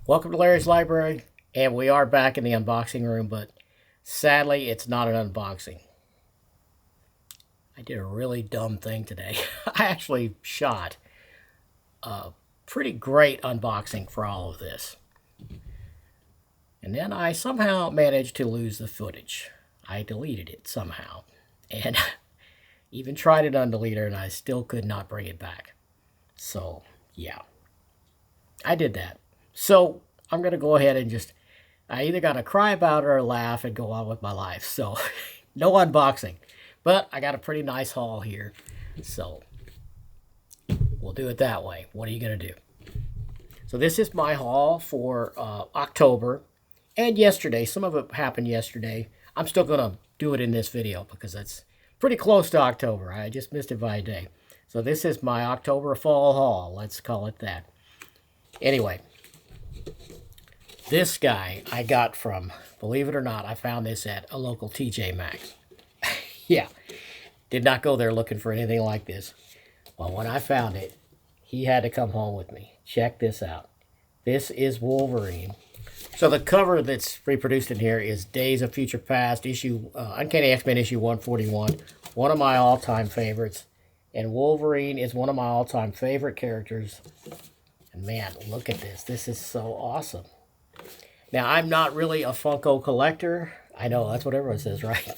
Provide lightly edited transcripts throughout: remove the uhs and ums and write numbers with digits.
Welcome to Larry's Library, and we are back in the unboxing room, but sadly, it's not an unboxing. I did a really dumb thing today. I actually shot a pretty great unboxing for all of this. And then I somehow managed to lose the footage. I deleted it somehow. And even tried it on deleter, and I still could not bring it back. So, yeah. I did that. So, I'm going to go ahead and I either got to cry about it or laugh and go on with my life. So, no unboxing. But I got a pretty nice haul here. So, we'll do it that way. What are you going to do? So, this is my haul for October and yesterday. Some of it happened yesterday. I'm still going to do it in this video because that's pretty close to October. I just missed it by a day. So, this is my October fall haul. Let's call it that. Anyway. This guy I got from, believe it or not, I found this at a local TJ Maxx. Yeah, did not go there looking for anything like this. Well, when I found it, he had to come home with me. Check this out. This is Wolverine. So the cover that's reproduced in here is Days of Future Past, Uncanny X-Men issue 141, one of my all-time favorites. And Wolverine is one of my all-time favorite characters. And man, look at this. This is so awesome. Now, I'm not really a Funko collector. I know, that's what everyone says, right?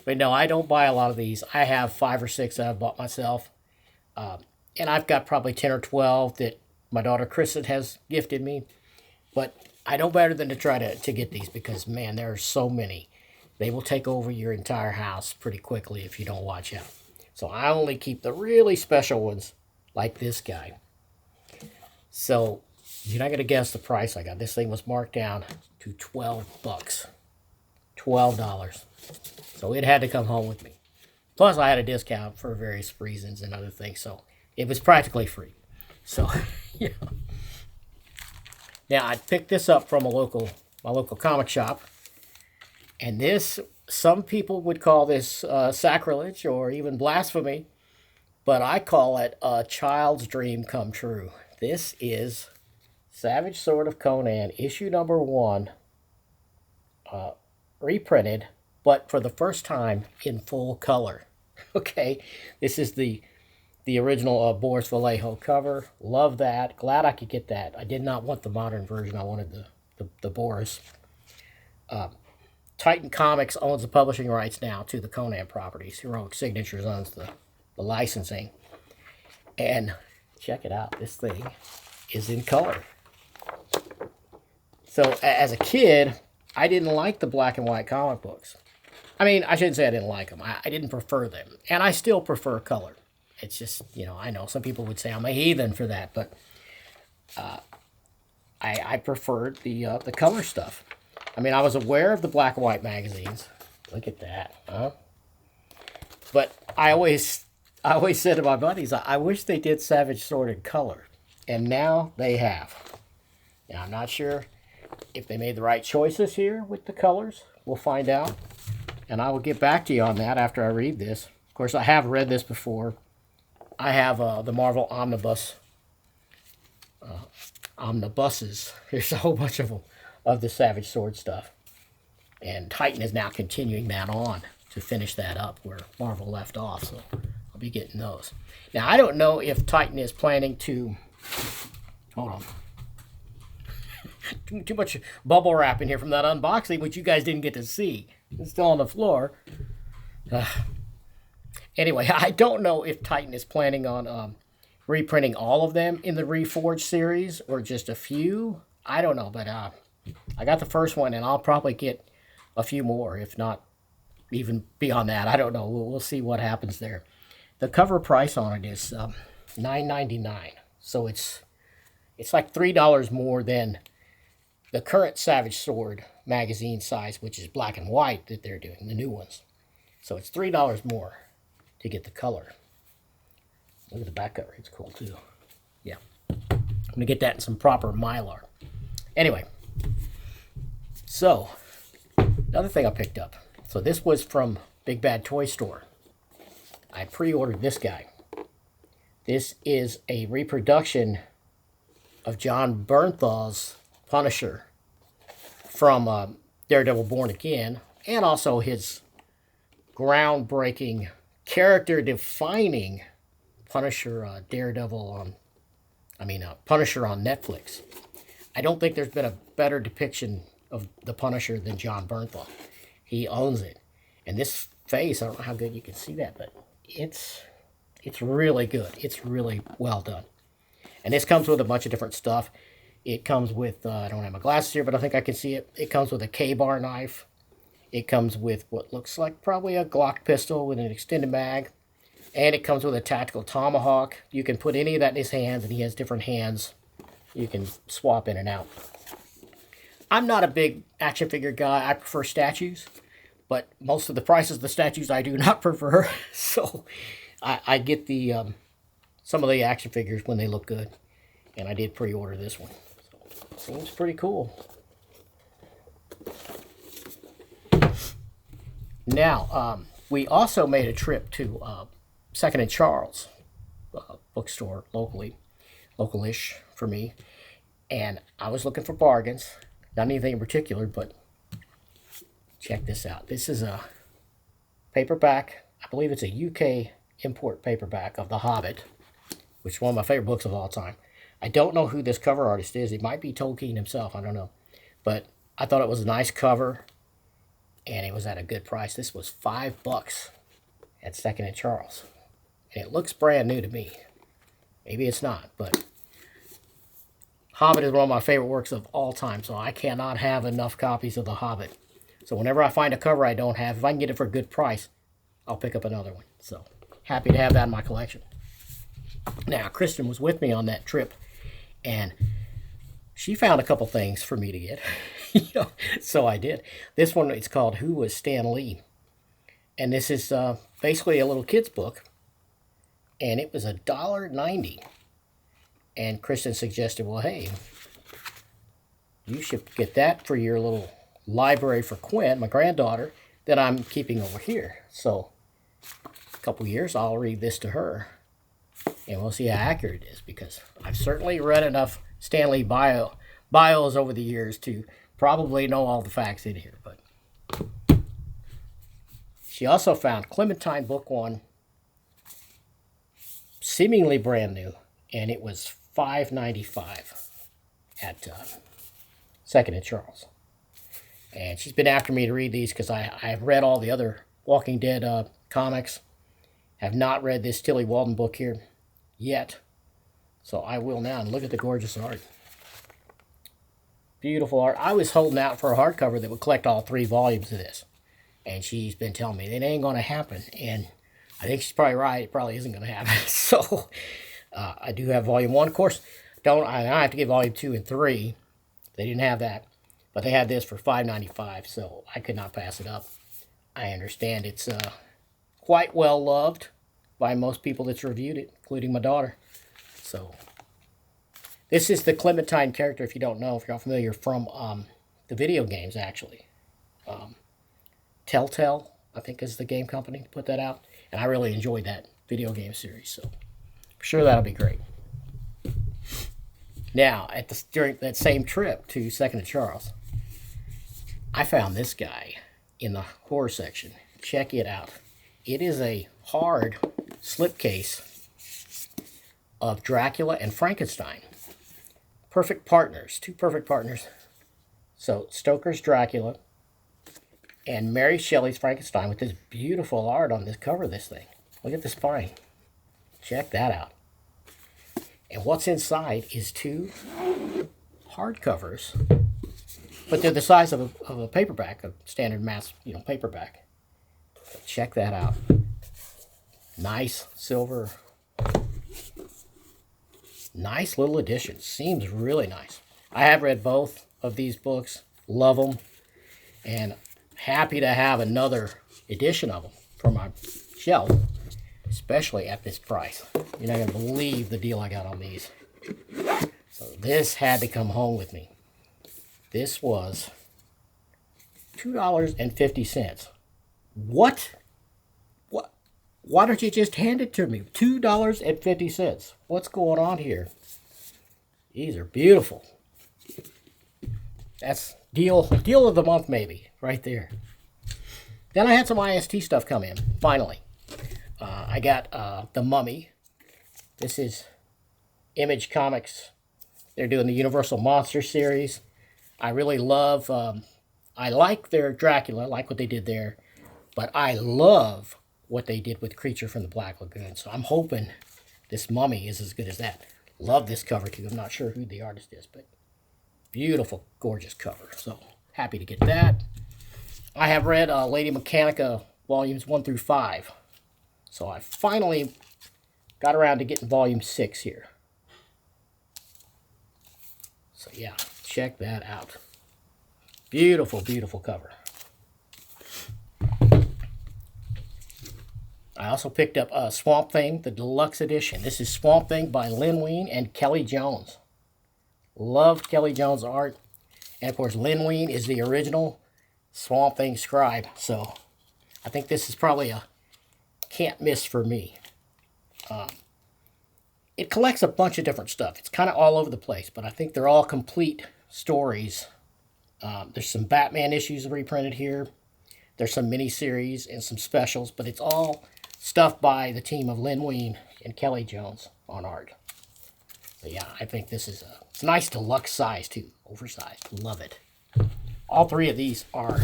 But no, I don't buy a lot of these. I have 5 or 6 that I've bought myself. And I've got probably 10 or 12 that my daughter Kristen has gifted me. But I know better than to try to get these because, man, there are so many. They will take over your entire house pretty quickly if you don't watch out. So I only keep the really special ones like this guy. So you're not going to guess the price I got. This thing was marked down to $12. $12. So it had to come home with me. Plus, I had a discount for various reasons and other things. So it was practically free. So, yeah. Now, I picked this up from my local comic shop. And this, some people would call this sacrilege or even blasphemy. But I call it a child's dream come true. This is Savage Sword of Conan, issue number 1, reprinted, but for the first time in full color. Okay, this is the original Boris Vallejo cover. Love that. Glad I could get that. I did not want the modern version. I wanted the Boris. Titan Comics owns the publishing rights now to the Conan properties. Heroic Signatures owns the licensing. And check it out. This thing is in color. So as a kid, I didn't like the black and white comic books. I mean, I shouldn't say I didn't like them. I didn't prefer them. And I still prefer color. It's just, I know some people would say I'm a heathen for that, but I preferred the color stuff. I mean, I was aware of the black and white magazines. Look at that, huh? But I always said to my buddies, I wish they did Savage Sword in color. And now they have. Now, I'm not sure if they made the right choices here with the colors. We'll find out. And I will get back to you on that after I read this. Of course, I have read this before. I have the Marvel omnibuses. There's a whole bunch of them, of the Savage Sword stuff. And Titan is now continuing that on to finish that up where Marvel left off. So I'll be getting those. Now, I don't know if Titan is planning to... Hold on. Too much bubble wrap in here from that unboxing, which you guys didn't get to see. It's still on the floor. Anyway, I don't know if Titan is planning on reprinting all of them in the Reforged series or just a few. I don't know, but I got the first one, and I'll probably get a few more, if not even beyond that. I don't know. We'll see what happens there. The cover price on it is $9.99, so it's like $3 more than the current Savage Sword magazine size, which is black and white that they're doing, the new ones. So it's $3 more to get the color. Look at the back cover. It's cool, too. Yeah. I'm going to get that in some proper Mylar. Anyway. So, another thing I picked up. So this was from BigBadToyStore. I pre-ordered this guy. This is a reproduction of John Bernthal's Punisher from Daredevil Born Again, and also his groundbreaking, character-defining Punisher Daredevil on, Punisher on Netflix. I don't think there's been a better depiction of the Punisher than John Bernthal. He owns it. And this face, I don't know how good you can see that, but it's really good. It's really well done. And this comes with a bunch of different stuff. It comes with, I don't have my glasses here, but I think I can see it. It comes with a K-bar knife. It comes with what looks like probably a Glock pistol with an extended mag. And it comes with a tactical tomahawk. You can put any of that in his hands, and he has different hands. You can swap in and out. I'm not a big action figure guy. I prefer statues. But most of the prices of the statues I do not prefer. So I get the some of the action figures when they look good. And I did pre-order this one. So, seems pretty cool. Now, we also made a trip to Second and Charles bookstore localish for me. And I was looking for bargains. Not anything in particular, but check this out. This is a paperback. I believe it's a UK import paperback of The Hobbit, which is one of my favorite books of all time. I don't know who this cover artist is. It might be Tolkien himself. I don't know. But I thought it was a nice cover, and it was at a good price. This was $5 at Second and Charles. And it looks brand new to me. Maybe it's not, but Hobbit is one of my favorite works of all time, so I cannot have enough copies of The Hobbit. So whenever I find a cover I don't have, if I can get it for a good price, I'll pick up another one. So happy to have that in my collection. Now, Kristen was with me on that trip, and she found a couple things for me to get. So I did. This one, it's called Who Was Stan Lee? And this is basically a little kid's book, and it was $1.90. And Kristen suggested, well, hey, you should get that for your little library for Quinn, my granddaughter, that I'm keeping over here. So a couple years, I'll read this to her, and we'll see how accurate it is, because I've certainly read enough Stan Lee bios over the years to probably know all the facts in here. But she also found Clementine Book 1, seemingly brand new, and it was $5.95 at Second and Charles. And she's been after me to read these because I've read all the other Walking Dead comics. Have not read this Tilly Walden book here yet. So I will now. And look at the gorgeous art. Beautiful art. I was holding out for a hardcover that would collect all 3 volumes of this. And she's been telling me it ain't going to happen. And I think she's probably right. It probably isn't going to happen. So I do have volume 1. Of course, I have to get volume 2 and 3. They didn't have that. But they had this for $5.95, so I could not pass it up. I understand it's quite well loved by most people that's reviewed it, including my daughter. So this is the Clementine character, if you don't know, if you're not familiar, from the video games, actually. Telltale, I think, is the game company that put that out. And I really enjoyed that video game series, so I'm sure that'll be great. Now, during that same trip to Second and Charles, I found this guy in the horror section. Check it out. It is a hard slipcase of Dracula and Frankenstein. Perfect partners. 2 perfect partners. So, Stoker's Dracula and Mary Shelley's Frankenstein with this beautiful art on this cover of this thing. Look at the spine. Check that out. And what's inside is 2 hardcovers, but they're the size of a paperback, a standard mass, paperback. But check that out. Nice silver. Nice little edition. Seems really nice. I have read both of these books. Love them. And happy to have another edition of them for my shelf, especially at this price. You're not going to believe the deal I got on these. So this had to come home with me. This was $2.50. What? Why don't you just hand it to me? $2.50. What's going on here? These are beautiful. That's deal of the month, maybe, right there. Then I had some IST stuff come in, finally. I got The Mummy. This is Image Comics. They're doing the Universal Monster series. I really love, I like their Dracula, I like what they did there. But I love what they did with Creature from the Black Lagoon. So I'm hoping this Mummy is as good as that. Love this cover, too. I'm not sure who the artist is, but beautiful, gorgeous cover. So happy to get that. I have read Lady Mechanica volumes 1 through 5. So I finally got around to getting volume 6 here. So yeah, check that out. Beautiful, beautiful cover. I also picked up Swamp Thing, the deluxe edition. This is Swamp Thing by Lynn Wein and Kelly Jones. Loved Kelly Jones' art. And of course, Lynn Wein is the original Swamp Thing scribe. So I think this is probably a can't miss for me. It collects a bunch of different stuff. It's kind of all over the place, but I think they're all complete stories. There's some Batman issues reprinted here. There's some miniseries and some specials, but it's all stuff by the team of Lynn Wein and Kelly Jones on art. But yeah, I think this is it's a nice deluxe size too, oversized. Love it. All three of these are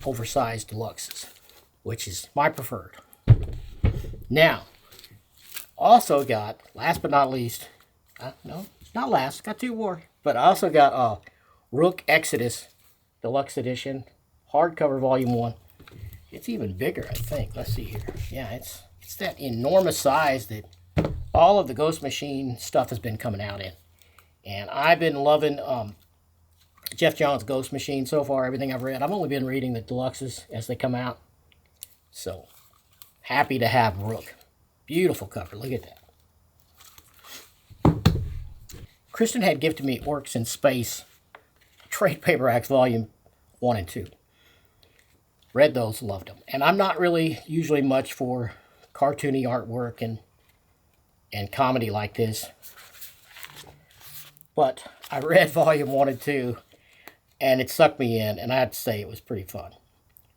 oversized deluxes, which is my preferred. Now, also got, last but not least, no, not last, got 2 more, but I also got Rook Exodus Deluxe Edition, hardcover volume 1. It's even bigger, I think. Let's see here. Yeah, it's that enormous size that all of the Ghost Machine stuff has been coming out in. And I've been loving Jeff Johns' Ghost Machine so far, everything I've read. I've only been reading the deluxes as they come out. So, happy to have Rook. Beautiful cover. Look at that. Kristen had gifted me Orcs in Space trade paperbacks volume 1 and 2. Read those, loved them. And I'm not really usually much for cartoony artwork and comedy like this. But I read volume 1 and 2, and it sucked me in, and I have to say it was pretty fun.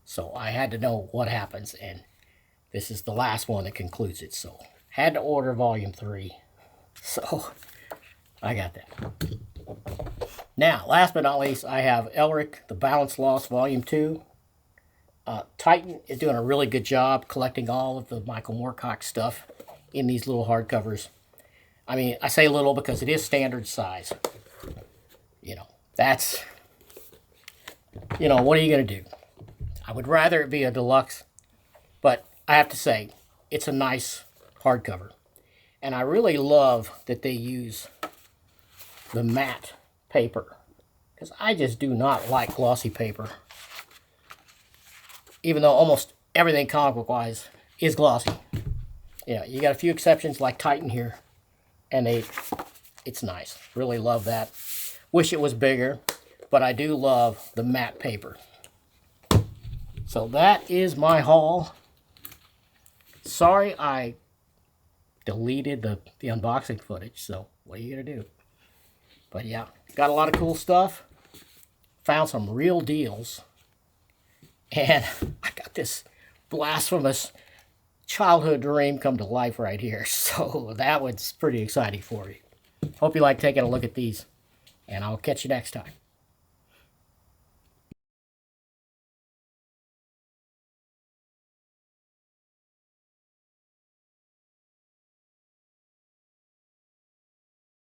So I had to know what happens, and this is the last one that concludes it. So had to order volume 3. So I got that. Now, last but not least, I have Elric, The Balance Lost, volume 2. Titan is doing a really good job collecting all of the Michael Moorcock stuff in these little hardcovers. I mean, I say little because it is standard size. You know, that's, you know, what are you going to do? I would rather it be a deluxe, but I have to say, it's a nice hardcover. And I really love that they use the matte paper, because I just do not like glossy paper. Even though almost everything comic book wise is glossy. You know, you got a few exceptions like Titan here, and it's nice. Really love that. Wish it was bigger, but I do love the matte paper. So that is my haul. Sorry I deleted the unboxing footage, so what are you gonna do? But yeah, got a lot of cool stuff. Found some real deals. And I got this blasphemous childhood dream come to life right here. So that was pretty exciting for me. Hope you like taking a look at these. And I'll catch you next time.